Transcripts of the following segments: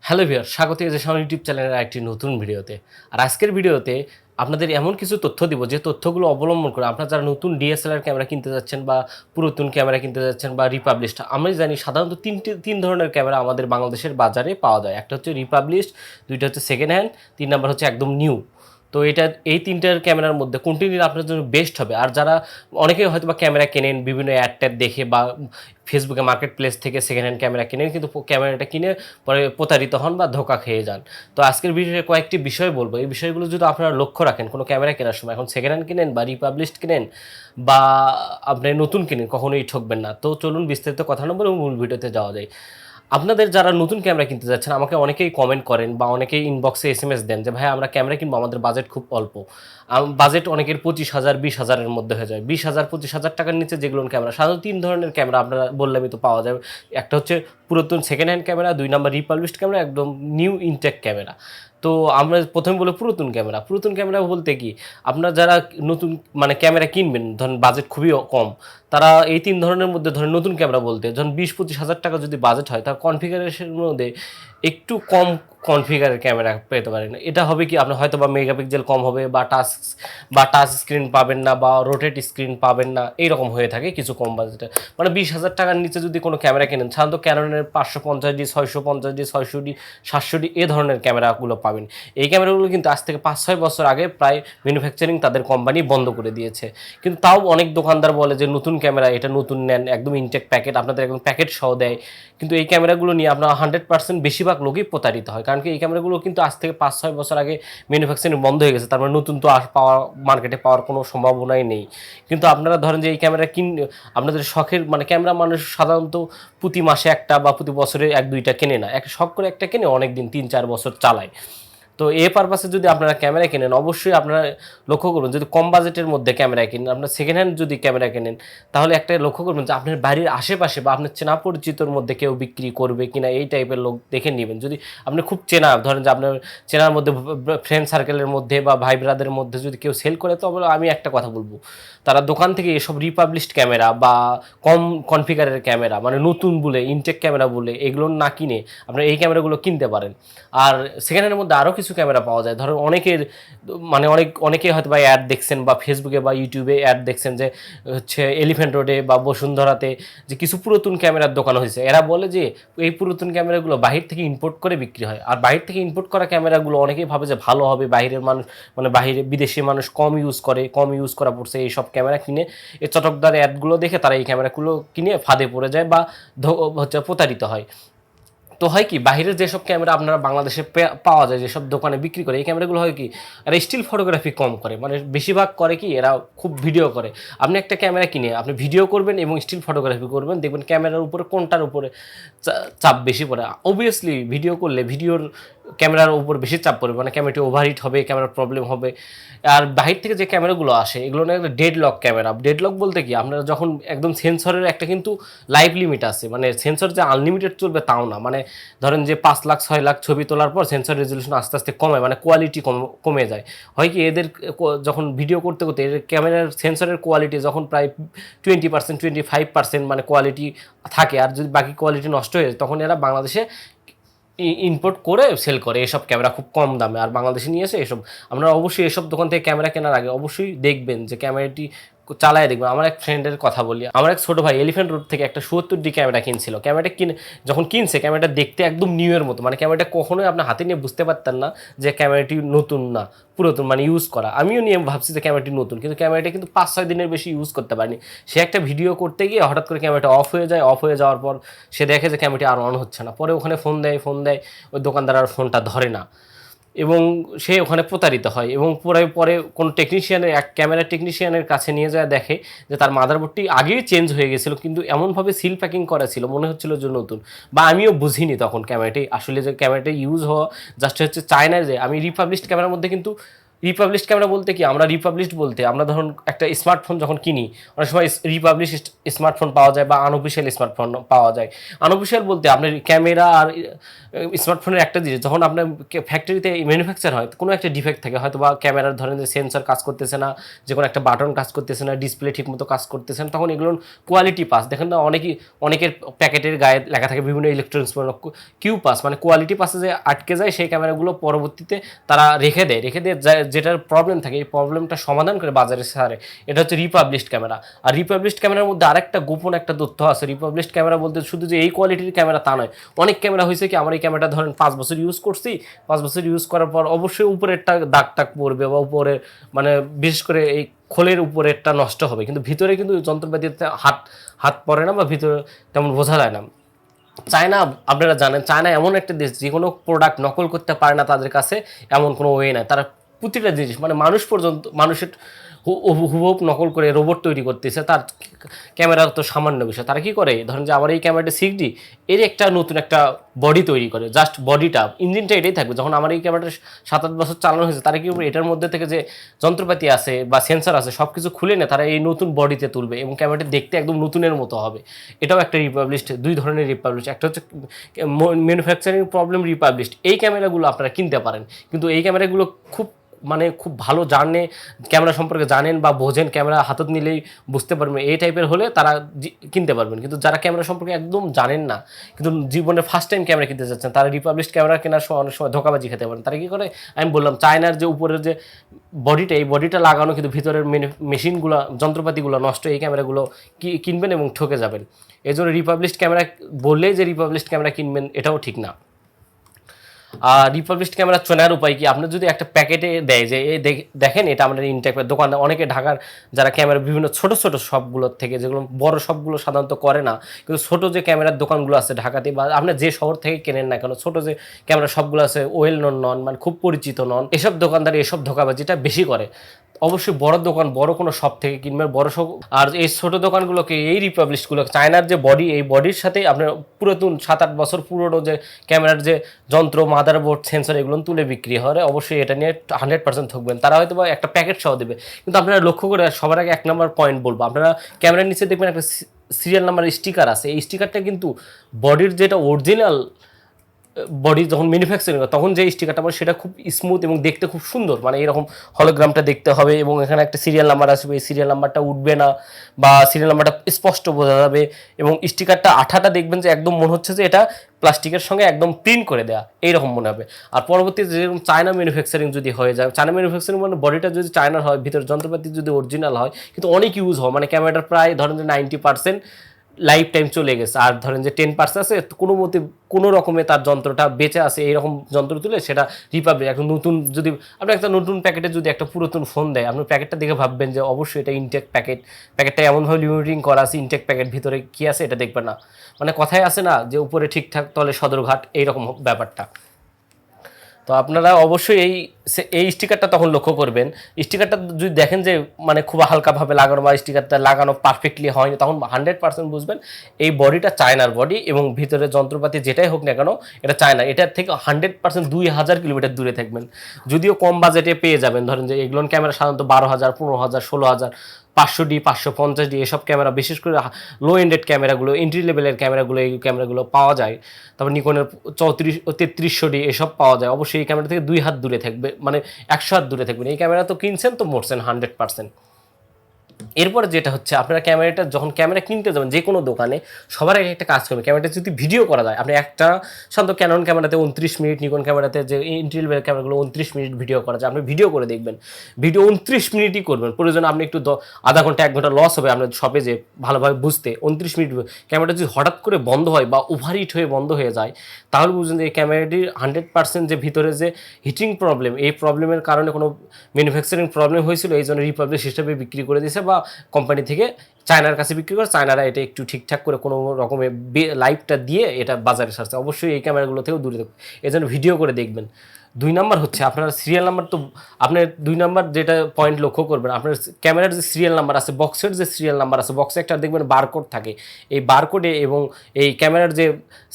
Hello viewer, স্বাগত এজেশন YouTube চ্যানেলের একটি নতুন ভিডিওতে। আর আজকের ভিডিওতে আপনাদের এমন কিছু তথ্য দিব যে তথ্যগুলো অবলম্বন করে আপনারা যারা নতুন ডিএসএলআর ক্যামেরা কিনতে যাচ্ছেন বা পুরাতন ক্যামেরা কিনতে যাচ্ছেন বা রিপাবলিশড, আমি জানি সাধারণত তিন ধরনের ক্যামেরা আমাদের বাংলাদেশের বাজারে পাওয়া যায়। একটা হচ্ছে রিপাবলিশড, দুইটা হচ্ছে সেকেন্ড হ্যান্ড, 3 নাম্বার হচ্ছে একদম নিউ। তো এই তিনটার ক্যামেরার মধ্যে কোনটি নিলে আপনার জন্য বেস্ট হবে। আর যারা অনেকেই হয়তো বা ক্যামেরা কেনেন বিভিন্ন অ্যাড ট্যাড দেখে বা ফেসবুকে মার্কেট প্লেস থেকে সেকেন্ড হ্যান্ড ক্যামেরা কেনেন, কিন্তু ক্যামেরাটা কিনে পরে প্রতারিত হন বা ধোঁকা খেয়ে যান। তো আজকের ভিডিওতে কয়েকটি বিষয় বলবো। এই বিষয়গুলো যদি আপনারা লক্ষ্য রাখেন কোনো ক্যামেরা কেনার সময়, এখন সেকেন্ড হ্যান্ড কিনেন বা রিপাবলিশড কিনেন বা আপনি নতুন কিনেন, কখনোই ঠকবেন না। তো চলুন বিস্তারিত কথা না বলে মূল ভিডিওতে যাওয়া যায়। আপনাদের যারা নতুন ক্যামেরা কিনতে যাচ্ছেন, আমাকে অনেকেই কমেন্ট করেন বা অনেকেই ইনবক্সে এসএমএস দেন যে ভাই আমরা ক্যামেরা কিনবো, আমাদের বাজেট খুব অল্প। বাজেট অনেকের 25,000 20,000-এর মধ্যে হয়ে যায়। 20,000 25,000 টাকার নিচে যেগুলো ক্যামেরা, সাধারণত 3 ধরনের ক্যামেরা আপনারা বললামই তো পাওয়া যায়। একটা হচ্ছে পুরাতন second hand camera, 2 number republished camera, একদম নিউ ইনটেক ক্যামেরা। তো আমরা প্রথমে বলি পুরাতন ক্যামেরা। পুরাতন ক্যামেরা বলতে কি, আপনারা যারা নতুন মানে ক্যামেরা কিনবেন, ধরেন বাজেট খুবই কম, তারা এই 3 ধরনের মধ্যে ধরেন নতুন ক্যামেরা বলতে যখন 20-25,000 টাকা যদি বাজেট হয়, তার কনফিগারেশনের মধ্যে একটু কম কনফিগারের ক্যামেরা পেতে পারেন। এটা হবে কি, আপনার হয়তো বা মেগাপিক্সেল কম হবে বা টাচ স্ক্রিন পাবেন না বা রোটেট স্ক্রিন পাবেন না, এইরকম হয়ে থাকে কিছু কম বাজেটে। মানে 20,000 টাকার নিচে যদি কোনো ক্যামেরা কেনেন, সাধারণত ক্যাননের 550D 650D 600D 700D এ ধরনের ক্যামেরাগুলো পাবেন। এই ক্যামেরাগুলো কিন্তু আজ থেকে 5-6 বছর আগে প্রায় ম্যানুফ্যাকচারিং তাদের কোম্পানি বন্ধ করে দিয়েছে। কিন্তু তাও অনেক দোকানদার বলে যে নতুন ক্যামেরা, এটা নতুন নেন, একদম ইনটেক প্যাকেট, আপনাদের একদম প্যাকেট সহ দেয়। কিন্তু এই ক্যামেরাগুলো নিয়ে আপনার 100% বেশিরভাগ লোকই প্রতারিত হয়। কারণ কি, এই ক্যামেরাগুলো কিন্তু আজ থেকে 5-6 বছর আগে ম্যানুফ্যাকচারিং বন্ধ হয়ে গেছে, তার মানে নতুন তো মার্কেটে পাওয়ার কোনো সম্ভাবনাই নেই। কিন্তু আপনারা ধরেন যে এই ক্যামেরা আপনাদের শখের মানে ক্যামেরা, মানুষ সাধারণত প্রতি মাসে একটা বা প্রতি বছরে 1-2টা কেনে না, শখ করে একটা কেনে, অনেক দিন 3-4 বছর চালায়। তো এই পারপাসে যদি আপনারা ক্যামেরা কেনেন, অবশ্যই আপনারা লক্ষ্য করুন, যদি কম বাজেটের মধ্যে ক্যামেরা কেনেন, আপনার সেকেন্ড হ্যান্ড যদি ক্যামেরা কেনেন, তাহলে একটা লক্ষ্য করবেন যে আপনার বাড়ির আশেপাশে বা আপনার চেনা পরিচিতর মধ্যে কেউ বিক্রি করবে কিনা, এই টাইপের লোক দেখে নেবেন। যদি আপনি খুব চেনা, ধরেন যে আপনার চেনার মধ্যে ফ্রেন্ড সার্কেলের মধ্যে বা ভাই ব্রাদের মধ্যে যদি কেউ সেল করে, তবে আমি একটা কথা বলবো, তারা দোকান থেকে এসব রিপাবলিশড ক্যামেরা বা কম কনফিগারের ক্যামেরা, মানে নতুন বলে ইনটেক ক্যামেরা বলে এগুলো না কিনে আপনারা এই ক্যামেরাগুলো কিনতে পারেন। আর সেকেন্ড হ্যান্ডের মধ্যে আরও কিছু ক্যামেরা পাওয়া যায়। ধরো মানে অনেকে হয়তো বা অ্যাড দেখছেন বা ফেসবুকে বা ইউটিউবে অ্যাড দেখছেন যে হচ্ছে এলিফ্যান্ট রোডে বা বসুন্ধরাতে যে কিছু পুরাতন ক্যামেরার দোকান হয়েছে। এরা বলে যে এই পুরাতন ক্যামেরাগুলো বাহির থেকে ইম্পোর্ট করে বিক্রি হয়। আর বাহির থেকে ইম্পোর্ট করা ক্যামেরাগুলো অনেকেই ভাবে যে ভালো হবে, বাহিরের মানুষ মানে বাহিরে বিদেশি মানুষ কম ইউজ করা পড়ছে এইসব ক্যামেরা কিনে, এই চটকদার অ্যাডগুলো দেখে তারা এই ক্যামেরাগুলো কিনে ফাঁদে পড়ে যায় বা হচ্ছে প্রতারিত হয়। তো হয় কি, বাইরের যেসব ক্যামেরা আপনারা বাংলাদেশে পাওয়া যায়, যেসব দোকানে বিক্রি করে, এই ক্যামেরাগুলো হয় কি, এরা স্টিল ফটোগ্রাফি কম করে, মানে বেশিরভাগ করে কি এরা খুব ভিডিও করে। আপনি একটা ক্যামেরা কিনে আপনি ভিডিও করবেন এবং স্টিল ফটোগ্রাফি করবেন, দেখবেন ক্যামেরার উপরে কোনটার উপরে চাপ বেশি পড়ে। অবভিয়াসলি ভিডিও করলে ভিডিওর ক্যামেরার উপর বেশি চাপ পড়বে, মানে ক্যামেরাটি ওভারহিট হবে, ক্যামেরার প্রবলেম হবে। আর বাহির থেকে যে ক্যামেরাগুলো আসে, এগুলো না একটা ডেডলক ক্যামেরা। ডেডলক বলতে কি, আপনারা যখন একদম সেন্সরের একটা কিন্তু লাইভ লিমিট আছে, মানে সেন্সর যে আনলিমিটেড চলবে তাও না। মানে ধরেন যে 5 লাখ 6 লাখ ছবি তোলার পর সেন্সর রেজলিউশন আস্তে আস্তে কমে, মানে কোয়ালিটি কমে যায়। হয় কি, এদের যখন ভিডিও করতে করতে এদের ক্যামেরার সেন্সরের কোয়ালিটি যখন প্রায় 20% 25% মানে কোয়ালিটি থাকে, আর যদি বাকি কোয়ালিটি নষ্ট হয়ে যায়, তখন এরা বাংলাদেশে ইম্পোর্ট করে সেল করে এসব ক্যামেরা খুব কম দামে, আর বাংলাদেশে নিয়ে এসে এসব। আপনারা অবশ্যই এসব দোকান থেকে ক্যামেরা কেনার আগে অবশ্যই দেখবেন যে ক্যামেরাটি চালায় দেখবেন। আমার এক ফ্রেন্ডের কথা বলি, আমার এক ছোটো ভাই এলিফ্যান্ট রোড থেকে একটা 70D ক্যামেরা কিনছিল। ক্যামেরাটা যখন কিনছে, ক্যামেরাটা দেখতে একদম নিউ এর মতো, মানে ক্যামেরাটা কখনোই আপনার হাতে নিয়ে বুঝতে পারতেন না যে ক্যামেরাটি নতুন না পুরাতন, মানে ইউজ করা। আমিও নিয়ে ভাবছি যে ক্যামেরাটি নতুন, কিন্তু ক্যামেরাটা কিন্তু 5-6 দিনের বেশি ইউজ করতে পারিনি। সে একটা ভিডিও করতে গিয়ে হঠাৎ করে ক্যামেরাটা অফ হয়ে যায়। অফ হয়ে যাওয়ার পর সে দেখে যে ক্যামেরাটি আর অন হচ্ছে না। পরে ওখানে ফোন দেয়, ওই দোকানদার আর ফোনটা ধরে না এবং সে ওখানে প্রতারিত হয়। এবং পরে কোনো ক্যামেরা টেকনিশিয়ানের কাছে নিয়ে যায়, দেখে যে তার মাদারবোর্ডটি আগেই চেঞ্জ হয়ে গেছিলো, কিন্তু এমনভাবে সিল প্যাকিং করা ছিল মনে হচ্ছিল যে নতুন। বা আমিও বুঝিনি তখন ক্যামেরাটি আসলে যে ক্যামেরাটি ইউজ হওয়া জাস্ট হচ্ছে চায়নার। যে আমি রিপাবলিশড ক্যামেরার মধ্যে কিন্তু রিপাবলিশড ক্যামেরা বলতে কি, আমরা রিপাবলিশড বলতে আমরা ধরুন একটা স্মার্টফোন যখন কিনি, অনেক সময় রিপাবলিশড স্মার্টফোন পাওয়া যায় বা আনঅফিসিয়াল স্মার্টফোন পাওয়া যায়। আনঅফিসিয়াল বলতে আপনার ক্যামেরা আর স্মার্টফোনের একটা জিনিস, যখন আপনার ফ্যাক্টরিতে ম্যানুফ্যাকচার হয় কোনো একটা ডিফেক্ট থাকে, হয়তো বা ক্যামেরার ধরেন যে সেন্সর কাজ করতেছে না, যে কোনো একটা বাটন কাজ করতেছে না, ডিসপ্লে ঠিকমতো কাজ করতেছে না, তখন এগুলোর কোয়ালিটি পাস দেখেন না, অনেকের প্যাকেটের গায়ে লেখা থাকে বিভিন্ন ইলেকট্রনিক্স কিউ পাস, মানে কোয়ালিটি পাসে যে আটকে যায় সেই ক্যামেরাগুলো পরবর্তীতে তারা রেখে দেয় যেটার প্রবলেম থাকে এই প্রবলেমটা সমাধান করে বাজারে ছাড়ে। এটা হচ্ছে রিপাবলিশড ক্যামেরা। আর রিপাবলিশড ক্যামেরার মধ্যে আরেকটা গোপন একটা তথ্য আছে। রিপাবলিশড ক্যামেরা বলতে শুধু যে এই কোয়ালিটির ক্যামেরা তা নয়, অনেক ক্যামেরা হয়েছে কি আমার এই ক্যামেরাটা ধরেন 5 বছর ইউজ করছি, 5 বছর ইউজ করার পর অবশ্যই উপরেরটা দাগ টাগ পড়বে বা উপরে মানে বিশেষ করে এই খোলের উপরেরটা নষ্ট হবে, কিন্তু ভিতরে কিন্তু যন্ত্রপাতিতে হাত হাত পড়ে না বা ভিতরে তেমন বোঝা যায় না। চায়না, আপনারা জানেন চায়না এমন একটা দেশ যে কোনো প্রোডাক্ট নকল করতে পারে না, তাদের কাছে এমন কোনো ওয়ে নাই। তারা প্রতিটা জিনিস মানে মানুষ পর্যন্ত মানুষের হুবহুব নকল করে রোবট তৈরি করতেছে, তার ক্যামেরা তো সামান্য বিষয়। তারা কি করে, ধরেন যে আমার এই ক্যামেরাটা 6D, এর একটা নতুন একটা বডি তৈরি করে, জাস্ট বডিটা, ইঞ্জিনটা এটাই থাকবে। যখন আমার এই ক্যামেরাটা 7-8 বছর চালানো হয়েছে, তারা কি করবে, এটার মধ্যে থেকে যে যন্ত্রপাতি আছে বা সেন্সর আছে সব কিছু খুলে নেয়, তারা এই নতুন বডিতে তুলবে এবং ক্যামেরাটা দেখতে একদম নতুনের মতো হবে। এটাও একটা রিপাবলিশড, দুই ধরনের রিপাবলিশড, একটা হচ্ছে ম্যানুফ্যাকচারিং প্রবলেম রিপাবলিশড। এই ক্যামেরাগুলো আপনারা কিনতে পারেন, কিন্তু এই ক্যামেরাগুলো খুব ভালো ক্যামেরা সম্পর্কে জানেন বা বোঝেন, ক্যামেরা হাতত নিলেই বুঝতে পারবেন এই টাইপের হলে তারা কিনতে পারবেন। কিন্তু যারা ক্যামেরা সম্পর্কে একদম জানেন না, কিন্তু জীবনে ফার্স্ট টাইম ক্যামেরা কিনতে যাচ্ছেন, তারা রিপাবলিশড ক্যামেরা কেনার সময় অনেক সময় ধোকাবাজি খেতে পারেন। তারা কী করে, আমি বললাম চায়নার যে উপরের যে বডিটা, এই বডিটা লাগানো কিন্তু ভিতরের মেশিনগুলো যন্ত্রপাতিগুলো নষ্ট, এই ক্যামেরাগুলো কিনবেন এবং ঠকে যাবেন। এই জন্য রিপাবলিশড ক্যামেরা বললেই যে রিপাবলিশড ক্যামেরা কিনবেন এটাও ঠিক না। আর রিপাবলিশড ক্যামেরা চেনার উপায় কি, আপনার যদি একটা প্যাকেটে দেয় যে এই দেখেন এটা আমাদের ইনটেক দোকানে, অনেকে ঢাকার যারা ক্যামেরা বিভিন্ন ছোট ছোট শপগুলোর থেকে, যেগুলো বড় শপগুলো সাধারণত করে না, কিন্তু ছোট যে ক্যামেরার দোকানগুলো আছে ঢাকাতে বা আপনার যে শহর থেকে কেনেন না কেন, ছোট যে ক্যামেরা শপগুলো আছে ওয়েল নন মানে খুব পরিচিত নন, এসব দোকানদার এসব ধোঁকাবাজিটা বেশি করে। অবশ্যই বড় দোকান বড় কোনো শপ থেকে কিনবেন, বড় শপ। আর এই ছোট দোকানগুলোকে এই রিপাবলিশগুলো চায়নার যে বডি, এই বডির সাথে আপনার পুরাতন 7-8 বছর পুরনো যে ক্যামেরার যে যন্ত্র, মাদারবোর্ড, সেন্সর এগুলো তুলে বিক্রি হয়, অবশ্যই এটা নিয়ে 100% থাকবেন। তারা হয়তো বা একটা প্যাকেট সহ দেবে, কিন্তু আপনারা লক্ষ্য করে সবার আগে 1 নম্বর পয়েন্ট বলবো, আপনারা ক্যামেরার নিচে দেখবেন একটা সিরিয়াল নাম্বার স্টিকার আছে। এই স্টিকারটা কিন্তু বডির যেটা অরিজিনাল বডি যখন ম্যানুফ্যাকচারিং হয় তখন যে স্টিকারটা পড়ে সেটা খুব স্মুথ এবং দেখতে খুব সুন্দর, মানে এরকম হলোগ্রামটা দেখতে হবে এবং এখানে একটা সিরিয়াল নাম্বার আসবে, এই সিরিয়াল নাম্বারটা উঠবে না বা সিরিয়াল নাম্বারটা স্পষ্ট বোঝা যাবে এবং স্টিকারটা আঠাটা দেখবেন যে একদম মনে হচ্ছে যে এটা প্লাস্টিকের সঙ্গে একদম প্রিন্ট করে দেওয়া, এইরকম মনে হবে। আর পরবর্তীতে যেরকম চায়না ম্যানুফ্যাকচারিং যদি হয়ে যায়, চায়না ম্যানুফ্যাকচারিং মানে বডিটা যদি চায়নার হয়, ভিতর যন্ত্রপাতি যদি অরিজিনাল হয়, কিন্তু অনেক ইউজ হয়, মানে ক্যামেরাটার প্রায় ধরেন যে 90% লাইফ টাইম চলে গেছে, আর ধরেন যে 10% আছে কোনো মতে কোনো রকমে তার যন্ত্রটা বেঁচে আছে, এইরকম যন্ত্র তুলে সেটা রিপাবলিক একটা নতুন, যদি আপনি একটা নতুন প্যাকেটে যদি একটা পুরাতন ফোন দেয়, আপনি প্যাকেটটা দেখে ভাববেন যে অবশ্যই এটা ইনটেক প্যাকেটটা এমনভাবে লিমিটিং করা আছে, ইনটেক প্যাকেট ভিতরে কী আছে এটা দেখবেন না। মানে কথায় আছে না যে উপরে ঠিকঠাক তলে সদরঘাট, এইরকম ব্যাপারটা। তো আপনারা অবশ্যই এই স্টিকারটা তখন লক্ষ্য করবেন। স্টিকারটা যদি দেখেন যে মানে খুব হালকাভাবে লাগানো বা স্টিকারটা লাগানো পারফেক্টলি হয়নি, তখন 100% বুঝবেন এই বডিটা চায়নার বডি এবং ভিতরে যন্ত্রপাতি যেটাই হোক না কেন এটা চায়না। এটার থেকে 100% 2000 কিলোমিটার দূরে থাকবেন। যদিও কম বাজেটে পেয়ে যাবেন, ধরেন যে এগুলো ক্যামেরা সাধারণত 12,000, 15,000, 16,000, 500D, 550D এসব ক্যামেরা, বিশেষ করে লো এন্ডেড ক্যামেরাগুলো, এন্ট্রি লেভেলের ক্যামেরাগুলো, এই ক্যামেরাগুলো পাওয়া যায়। তারপর নিকনের 3300D এসব পাওয়া যায়। অবশ্যই এই ক্যামেরা থেকে 2 হাত দূরে থাকবে, মানে 100 হাত দূরে থাকবেন। এই ক্যামেরা তো কিনছেন তো মরছেন 100%। এরপরে যেটা হচ্ছে, আপনারা ক্যামেরাটা যখন ক্যামেরা কিনতে যাবেন যে কোনো দোকানে, সবার আগে একটা কাজ করবেন, ক্যামেরাটা যদি ভিডিও করা যায়, আপনি একটা সাধারণত ক্যানন ক্যামেরাতে 29 মিনিট, নিকন ক্যামেরাতে যে এন্ট্রি লেভেল ক্যামেরাগুলো 29 মিনিট ভিডিও করা যায়, আপনি ভিডিও করে দেখবেন। ভিডিও 29 মিনিটই করবেন, প্রয়োজনে আপনি একটু আধা ঘন্টা 1 ঘন্টা লস হবে আপনার শপে যে ভালোভাবে বুঝতে। 29 মিনিট ক্যামেরাটা যদি হঠাৎ করে বন্ধ হয় বা ওভারহিট হয়ে বন্ধ হয়ে যায়, তাহলে বুঝবেন যে এই ক্যামেরাটির 100% যে ভিতরে যে হিটিং প্রবলেম, এই প্রবলেমের কারণে কোনো ম্যানুফ্যাকচারিং প্রবলেম হয়েছিল, এই জন্য রিপাবলিশ হিসেবে বিক্রি করে দিয়েছে বা কোম্পানি থেকে চায়নার কাছে বিক্রি করে, চায়নারা এটা একটু ঠিকঠাক করে কোনো রকমের লাইভটা দিয়ে এটা বাজারে ছাড়ছে। অবশ্যই এই ক্যামেরাগুলো থেকেও দূরে থাকবে, এই জন্য ভিডিও করে দেখবেন। 2 নাম্বার হচ্ছে আপনার সিরিয়াল নাম্বার। তো আপনার 2 নাম্বার যেটা পয়েন্ট লক্ষ্য করবেন, আপনার ক্যামেরার যে সিরিয়াল নাম্বার আছে, বক্সের যে সিরিয়াল নাম্বার আছে, বক্সে একটা দেখবেন বারকোড থাকে। এই বারকোডে এবং এই ক্যামেরার যে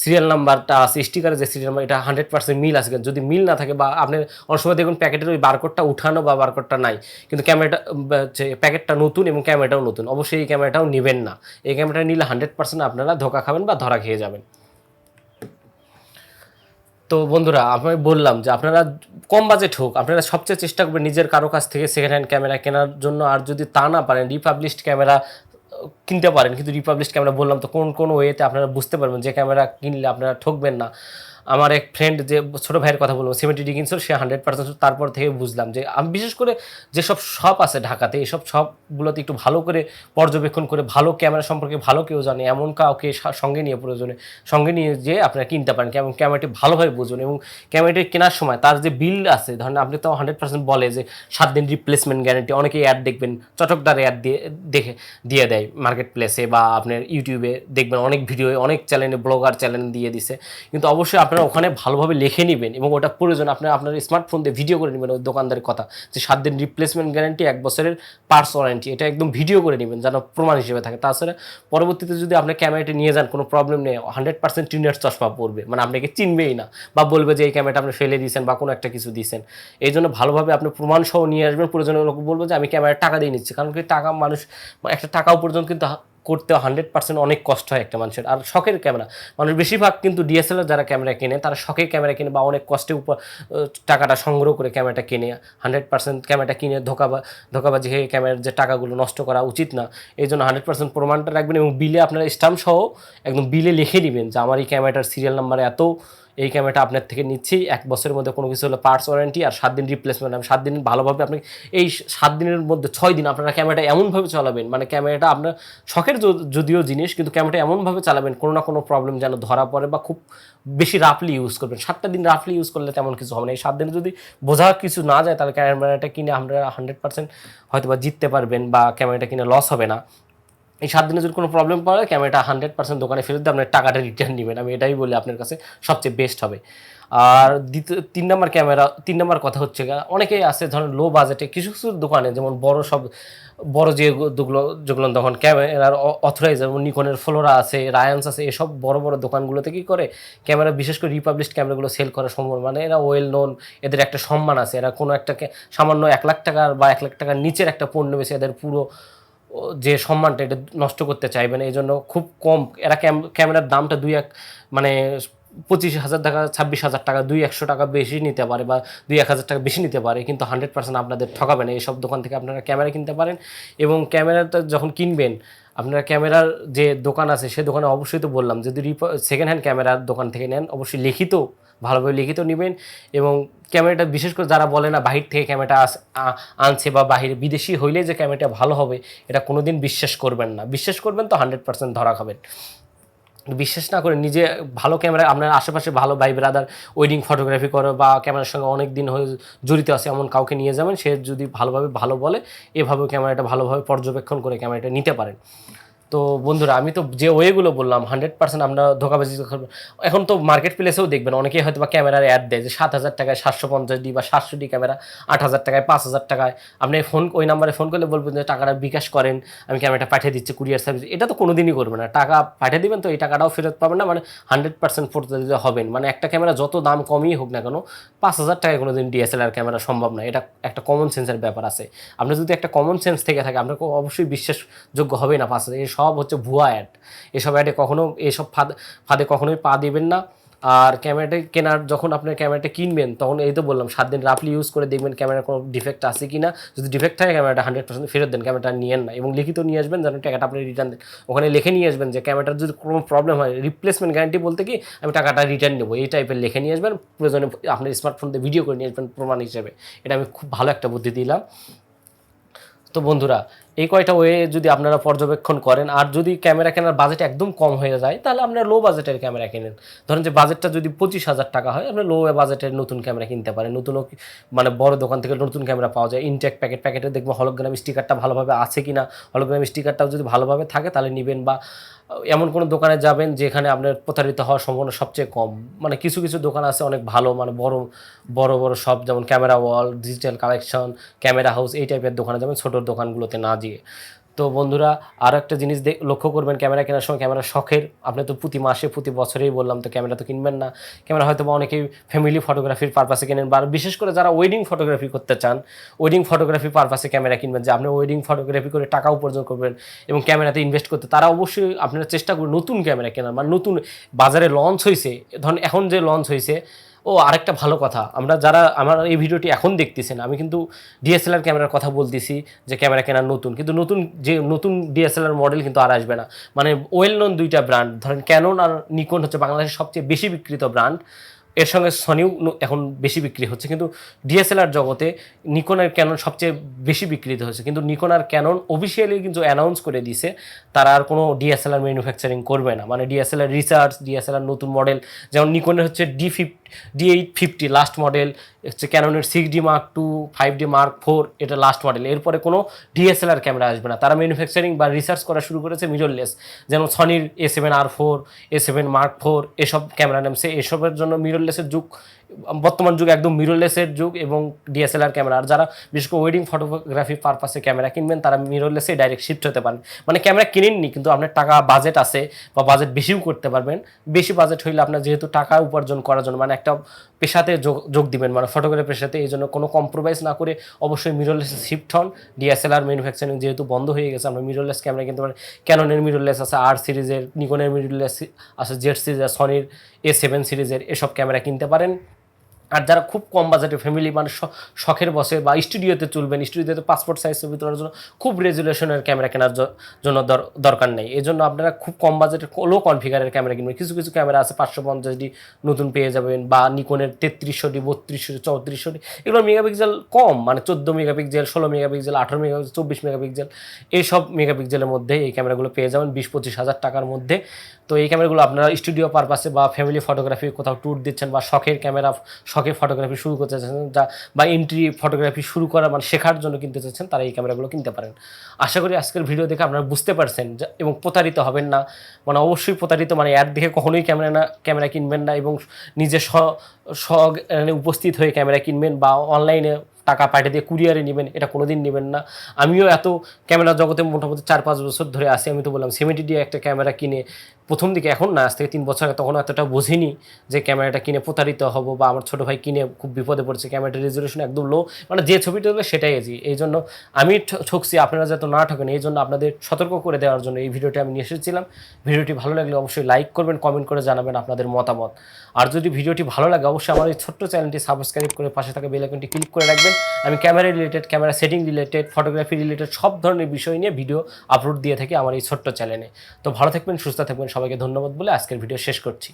সিরিয়াল নাম্বারটা আছে, স্টিকারের যে সিরিয়াল নাম্বার, এটা 100% মিল আছে। যদি মিল না থাকে বা আপনি অনেক সময় দেখুন প্যাকেটের ওই বারকোডটা উঠানো বা বারকোডটা নাই, কিন্তু ক্যামেরাটা প্যাকেটটা নতুন এবং ক্যামেরাটাও নতুন, অবশ্যই এই ক্যামেরাটাও নেবেন না। এই ক্যামেরাটা নিলে 100% আপনারা ধোকা খাবেন বা ধরা খেয়ে যাবেন। তো বন্ধুরা, আমি বললাম যে আপনারা কম বাজেট হোক, আপনারা সবচেয়ে চেষ্টা করবেন নিজের কারো কাছ থেকে সেকেন্ড হ্যান্ড ক্যামেরা কেনার জন্য। আর যদি তা না পারেন, রিপাবলিশড ক্যামেরা কিনতে পারেন। কিন্তু রিপাবলিশড ক্যামেরা বললাম তো কোন কোন ওয়েতে আপনারা বুঝতে পারবেন যে ক্যামেরা কিনলে আপনারা ঠকবেন না। আমার এক ফ্রেন্ড, যে ছোটো ভাইয়ের কথা বলবো, 70 কিনছিল, সে 100%। তারপর থেকে বুঝলাম যে আমি বিশেষ করে যেসব শপ আছে ঢাকাতে, এইসব শপগুলোতে একটু ভালো করে পর্যবেক্ষণ করে, ভালো ক্যামেরা সম্পর্কে ভালো কেউ জানে এমন কাউকে সঙ্গে নিয়ে, প্রয়োজনে সঙ্গে নিয়ে যে আপনারা কিনতে পারেন। এবং ক্যামেরাটি ভালোভাবে বুঝুন। এবং ক্যামেরাটি কেনার সময় তার যে বিল আছে, ধরেন আপনি তো 100% বলে যে 7 দিন রিপ্লেসমেন্ট গ্যারেন্টি। অনেকেই অ্যাড দেখবেন, চটকদার অ্যাড দিয়ে দেয় মার্কেট প্লেসে বা আপনার ইউটিউবে দেখবেন, অনেক ভিডিওয়ে, অনেক চ্যানেলে, ব্লগার চ্যানেল দিয়ে দিছে। কিন্তু অবশ্যই আপনারা ওখানে ভালোভাবে লিখে নেবেন এবং ওটা প্রয়োজন আপনার স্মার্টফোন দিয়ে ভিডিও করে নেবেন ওই দোকানদারের কথা, যে 7 দিন রিপ্লেসমেন্ট গ্যারান্টি, 1 বছরের পার্টস ওয়ারেন্টি, এটা একদম ভিডিও করে নেবেন যেন প্রমাণ হিসেবে থাকে। তাছাড়া পরবর্তীতে যদি আপনি ক্যামেরাটি নিয়ে যান, কোনো প্রবলেম নেই, 100% টিনের চশমা পড়বে, মানে আপনাকে চিনবেই না বা বলবে যে এই ক্যামেরাটা আপনি ফেলে দিয়েছেন বা কোনো একটা কিছু দিয়েছেন। এই জন্য ভালোভাবে আপনি প্রমাণ সহ নিয়ে আসবেন। প্রয়োজনীয় লোক বলবো যে আমি ক্যামেরার টাকা দিয়ে নিচ্ছি, কারণ কি টাকা মানুষ একটা টাকা উপার্জন কিন্তু করতে 100% অনেক কষ্ট হয় একটা মানুষের। আর শখের ক্যামেরা, মানুষ বেশিরভাগ কিন্তু ডিএসএলআর যারা ক্যামেরা কেনে, তারা শখের ক্যামেরা কেনে বা অনেক কষ্টে টাকাটা সংগ্রহ করে ক্যামেরাটা কেনে। 100% ক্যামেরাটা কিনে ধোকাবাজি হয়ে ক্যামেরার যে টাকাগুলো নষ্ট করা উচিত না। এই জন্য 100% প্রমাণটা রাখবেন এবং বিলে আপনারা স্ট্যাম্প সহ একদম বিলে লিখে দিবেন যে আমার এই ক্যামেরাটার সিরিয়াল নাম্বার এত, এই ক্যামেরাটা আপনার থেকে নিচ্ছি, 1 বছরের মধ্যে কোনো কিছু হলে পার্টস ওয়ারেন্টি, আর 7 দিন রিপ্লেসমেন্ট। আমি 7 দিন ভালোভাবে আপনি এই 7 দিনের মধ্যে 6 দিন আপনারা ক্যামেরাটা এমনভাবে চালাবেন, মানে ক্যামেরাটা আপনার শখের যদিও জিনিস, কিন্তু ক্যামেরাটা এমনভাবে চালাবেন কোনো না কোনো প্রবলেম যেন ধরা পড়ে, বা খুব বেশি রাফলি ইউজ করবেন। 7টা দিন রাফলি ইউজ করলে তেমন কিছু হবে না। এই 7 দিনে যদি বোঝা কিছু না যায়, তাহলে ক্যামেরাটা কিনে আমরা 100% হয়তো বা জিততে পারবেন বা ক্যামেরাটা কিনে লস হবে না। এই 7 দিনে যদি কোনো প্রবলেম পড়ে, ক্যামেরাটা 100% দোকানে ফেরত দিয়ে আপনার টাকাটা রিটার্ন নেবেন। আমি এটাই বলি আপনার কাছে সবচেয়ে বেস্ট হবে। আর 3 নম্বর ক্যামেরা, 3 নম্বর কথা হচ্ছে অনেকেই আছে ধরেন লো বাজেটে কিছু কিছু দোকানে, যেমন বড় যেগুলো তখন ক্যামেরার অথরাইজ, যেমন নিকনের ফ্লোরা আছে, রায়ান্স আছে, এসব বড় বড় দোকানগুলোতে কী করে ক্যামেরা, বিশেষ করে রিপাবলিশড ক্যামেরাগুলো সেল করা সম্ভব, মানে এরা ওয়েল নোন, এদের একটা সম্মান আছে। এরা কোনো একটা সামান্য 1 লাখ টাকার বা 1 লাখ টাকার নিচের একটা পণ্য বেশি, এদের পুরো যে সম্মানটা এটা নষ্ট করতে চাইবে না। এই জন্য খুব কম এরা ক্যামেরার দামটা মানে 25,000 টাকা, 26,000 টাকা, 200 টাকা বেশি নিতে পারে বা 2-1,000 টাকা বেশি নিতে পারে, কিন্তু 100% আপনাদের ঠকাবে না। এইসব দোকান থেকে আপনারা ক্যামেরা কিনতে পারেন। এবং ক্যামেরাটা যখন কিনবেন, আপনারা ক্যামেরার যে দোকান আছে সে দোকানে অবশ্যই, তো বললাম, যদি সেকেন্ড হ্যান্ড ক্যামেরার দোকান থেকে নেন, অবশ্যই ভালোভাবে লিখিত নেবেন। এবং ক্যামেরাটা বিশেষ করে যারা বলে না বাহির থেকে ক্যামেরাটা আনছে বা বাহিরে বিদেশি হইলে যে ক্যামেরাটা ভালো হবে, এটা কোনোদিন বিশ্বাস করবেন না। বিশ্বাস করবেন তো 100% ধরা খাবেন। বিশ্বাস না করে নিজে ভালো ক্যামেরা, আপনার আশেপাশে ভালো ভাই ব্রাদার ওয়েডিং ফটোগ্রাফি করে বা ক্যামেরার সঙ্গে অনেক দিন হয়ে জড়িত আছে এমন কাউকে নিয়ে যাবেন, সে যদি ভালো বলে, এভাবেও ক্যামেরাটা ভালোভাবে পর্যবেক্ষণ করে ক্যামেরাটা নিতে পারেন। তো বন্ধুরা, আমি তো যে ওয়েগুলো বললাম 100% আমরা ধোঁকাবাজি। এখন তো মার্কেট প্লেসেও দেখবেন অনেকেই হয়তো বা ক্যামেরার অ্যাড দেয় যে 7,000 টাকায় 750D বা 700D ক্যামেরা, 8,000 টাকায়, 5,000 টাকায়। আপনি ওই নাম্বারে ফোন করলে বলবেন যে টাকাটা বিকাশ করেন, আমি ক্যামেরাটা পাঠিয়ে দিচ্ছি কুরিয়ার সার্ভিস। এটা তো কোনোদিনই করবে না, টাকা পাঠিয়ে দিবেন তো এই টাকাটাও ফেরত পাবেন না, মানে 100% প্রতারিত হবেন। মানে একটা ক্যামেরা যত দাম কমই হোক না কেন, 5,000 টাকায় কোনোদিন ডিএসএলআর ক্যামেরা সম্ভব না। এটা একটা কমন সেন্সের ব্যাপার আছে। আপনার যদি একটা কমন সেন্স থেকে থাকে, আপনার অবশ্যই বিশ্বাসযোগ্য হবে না 5,000। এই সব হচ্ছে ভুয়া অ্যাড। এসব অ্যাডে এসব ফাঁদে কখনোই পা দিবেন না। আর ক্যামেরাটা কেনার, যখন আপনার ক্যামেরাটা কিনবেন, তখন এই তো বললাম 7 দিন রাফলি ইউজ করে দেখবেন ক্যামেরার কোনো ডিফেক্ট আছে কি না। যদি ডিফেক্ট থাকে, ক্যামেরাটা 100% ফেরত দেন, ক্যামেরাটা নিয়েন না। এবং লিখিত নিয়ে আসবেন যেন টাকাটা আপনি রিটার্ন দেন। ওখানে লিখে নিয়ে আসবেন যে ক্যামেরাটার যদি কোনো প্রবলেম হয়, রিপ্লেসমেন্ট গ্যারান্টি বলতে কি আমি টাকাটা রিটার্ন নেবো, এই টাইপের লিখে নিয়ে আসবেন। প্রয়োজনে আপনার স্মার্টফোন দিয়ে ভিডিও করে নিয়ে আসবেন প্রমাণ হিসেবে। এটা আমি খুব ভালো একটা বুদ্ধি দিলাম। তো বন্ধুরা, এই কয়টা ওয়ে যদি আপনারা পর্যবেক্ষণ করেন, আর যদি ক্যামেরা কেনার বাজেট একদম কম হয়ে যায় তাহলে আপনারা লো বাজেটের ক্যামেরা কিনেন। ধরেন যে বাজেটটা যদি 25,000 টাকা হয়, আপনি লো বাজেটের নতুন ক্যামেরা কিনতে পারেন। নতুন মানে বড় দোকান থেকে নতুন ক্যামেরা পাওয়া যায়, ইনটেক প্যাকেটে দেখবো হলোগ্রাম স্টিকারটা ভালোভাবে আছে কিনা, হলোগ্রাম স্টিকারটাও যদি ভালোভাবে থাকে তাহলে নেবেন। বা এমন কোনো দোকানে যাবেন যেখানে আপনার প্রতারিত হওয়ার সম্ভাবনা সবচেয়ে কম। মানে কিছু কিছু দোকান আছে অনেক ভালো, মানে বড় বড় বড় সব, যেমন ক্যামেরা ওয়াল, ডিজিটাল কালেকশন, ক্যামেরা হাউস, এই টাইপের দোকানে যাবেন, ছোটো দোকানগুলোতে না গিয়ে। তো বন্ধুরা, আরও একটা জিনিস লক্ষ্য করবেন, ক্যামেরা কেনার সময় ক্যামেরা শখের, আপনি তো প্রতি মাসে প্রতি বছরেই বললাম তো ক্যামেরা তো কিনবেন না। ক্যামেরা হয়তো বা অনেকেই ফ্যামিলি ফটোগ্রাফির পারপাসে কেনেন, বা বিশেষ করে যারা ওয়েডিং ফটোগ্রাফি করতে চান, ওয়েডিং ফটোগ্রাফি পারপাসে ক্যামেরা কিনবেন, যে আপনি ওয়েডিং ফটোগ্রাফি করে টাকা উপার্জন করবেন এবং ক্যামেরাতে ইনভেস্ট করতে, তারা অবশ্যই আপনারা চেষ্টা করবেন নতুন ক্যামেরা কেনার। মানে নতুন বাজারে লঞ্চ হয়েছে, ধরুন এখন যে লঞ্চ হয়েছে। ও আরেকটা ভালো কথা, আমরা যারা আমার এই ভিডিওটি এখন দেখতেছেন, আমি কিন্তু ডিএসএলআর ক্যামেরার কথা বলতেছি, যে ক্যামেরা কেনার নতুন, কিন্তু নতুন ডিএসএলআর মডেল কিন্তু আর আসবে না। মানে ওয়েল নোন দুইটা ব্র্যান্ড, ধরেন ক্যানন আর নিকন হচ্ছে বাংলাদেশের সবচেয়ে বেশি বিক্রিত ব্র্যান্ড। এর সঙ্গে সনিও এখন বেশি বিক্রি হচ্ছে, কিন্তু ডিএসএলআর জগতে নিকন আর ক্যানন সবচেয়ে বেশি বিক্রিত হচ্ছে। কিন্তু নিকন আর ক্যানন অফিসিয়ালি কিন্তু অ্যানাউন্স করে দিছে তারা আর কোনো ডিএসএলআর ম্যানুফ্যাকচারিং করবে না। মানে ডিএসএলআর রিসার্চ, ডিএসএলআর নতুন মডেল, যেমন নিকনের হচ্ছে D850 লাস্ট মডেল, হচ্ছে ক্যাননের 6D Mark II, 5D Mark IV, এটা লাস্ট মডেল। এরপরে কোনো ডিএসএলআর ক্যামেরা আসবে না। তারা ম্যানুফ্যাকচারিং বা রিসার্চ করা শুরু করেছে মিররলেস, যেমন সনির A7R4, A7 Mark IV, এসব ক্যামেরা নামছে। এসবের জন্য মিররলেসের যুগ, বর্তমান যুগ একদম মিররলেসের যুগ এবং ডিএসএলআর ক্যামেরা। আর যারা বিশেষ করে ওয়েডিং ফটোগ্রাফি পারপাসে ক্যামেরা কিনবেন তারা মিররলেসে ডাইরেক্ট শিফট হতে পারেন। মানে ক্যামেরা কিনেননি কিন্তু আপনার টাকা বাজেট আছে বা বাজেট বেশিও করতে পারবেন। বেশি বাজেট হইলে আপনার যেহেতু টাকা উপার্জন করার জন্য, মানে একটা পেশাতে যোগ দিবেন, মানে ফটোগ্রাফি পেশাতে, এই জন্য কোনো কম্প্রোমাইজ না করে অবশ্যই মিররলেসে শিফট হন। ডিএসএলআর ম্যানুফ্যাকচারিং যেহেতু বন্ধ হয়ে গেছে, আমরা মিররলেস ক্যামেরা কিনতে পারি। ক্যাননের মিররলেস আছে R সিরিজের, নিকনের মিররলেস আছে Z সিরিজের, সনির A7 সিরিজের, এসব ক্যামেরা কিনতে পারেন। আর যারা খুব কম বাজেটে ফ্যামিলি, মানে শখের বসে বা স্টুডিওতে চলবেন, স্টুডিওতে পাসপোর্ট সাইজ ছবি তোলার জন্য খুব রেজুলেশনের ক্যামেরা কেনার জন্য দরকার নেই। এই জন্য আপনারা খুব কম বাজেটের লো কনফিগারের ক্যামেরা কিনবেন। কিছু কিছু ক্যামেরা আছে 550D নতুন পেয়ে যাবেন, বা নিকনের 3300D, 3200D, 3400D, এগুলো মেগাপিক্সেল কম, মানে 14 মেগাপিক্সেল, 16 মেগাপিক্সেল, 18 মেগাপিক্সেল, 24 মেগাপিক্সেল, এইসব মেগাপিক্সেলের মধ্যে এই ক্যামেরাগুলো পেয়ে যাবেন 20-25 হাজার টাকার মধ্যে। তো এই ক্যামেরাগুলো আপনারা স্টুডিও পারপাসে বা ফ্যামিলি ফটোগ্রাফি কোথাও ট্যুর দিচ্ছেন, বা শখের ক্যামেরা, শখে ফটোগ্রাফি শুরু করতে চাচ্ছেন, বা এন্ট্রি ফটোগ্রাফি শুরু করা, মানে শেখার জন্য কিনতে চাচ্ছেন, তারা এই ক্যামেরাগুলো কিনতে পারেন। আশা করি আজকের ভিডিও দেখে আপনারা বুঝতে পারছেন এবং প্রতারিত হবেন না। মানে অবশ্যই প্রতারিত, মানে অ্যাড দেখে কখনোই ক্যামেরা কিনবেন না, এবং নিজে উপস্থিত হয়ে ক্যামেরা কিনবেন, বা অনলাইনে টাকা পাঠিয়ে দিয়ে কুরিয়ারে নেবেন, এটা কোনোদিন নেবেন না। আমিও এত ক্যামেরা জগতে মোটামুটি 4-5 বছর ধরে আসি। আমি তো বললাম 70D একটা ক্যামেরা কিনে প্রথম দিকে, এখন না, আজ থেকে 3 বছর আগে, তখন এতটা বুঝিনি যে ক্যামেরাটা কিনে প্রতারিত হব, বা আমার ছোটো ভাই কিনে খুব বিপদে পড়ছে, ক্যামেরাটার রেজুলেশন একদম লো, মানে যে ছবিটা হবে সেটাই এজি। এই জন্য আমি ঠকছি, আপনারা যাতে না ঠকেন এই জন্য আপনাদের সতর্ক করে দেওয়ার জন্য এই ভিডিওটি আমি নিয়ে এসেছিলাম। ভিডিওটি ভালো লাগলে অবশ্যই লাইক করবেন, কমেন্ট করে জানাবেন আপনাদের মতামত। আর যদি ভিডিওটি ভালো লাগে অবশ্যই আমার এই ছোট্ট চ্যানেলটি সাবস্ক্রাইব করে পাশে থাকা বেল আইকনটি ক্লিক করে রাখবেন। আমি camera related, camera setting related, photography related সব ধরনের বিষয় নিয়ে ভিডিও আপলোড দিয়ে থাকি আমার এই ছোট্ট চ্যানেলে। তো ভালো থাকবেন, সুস্থ থাকবেন, সবাইকে ধন্যবাদ বলে আজকের ভিডিও শেষ করছি।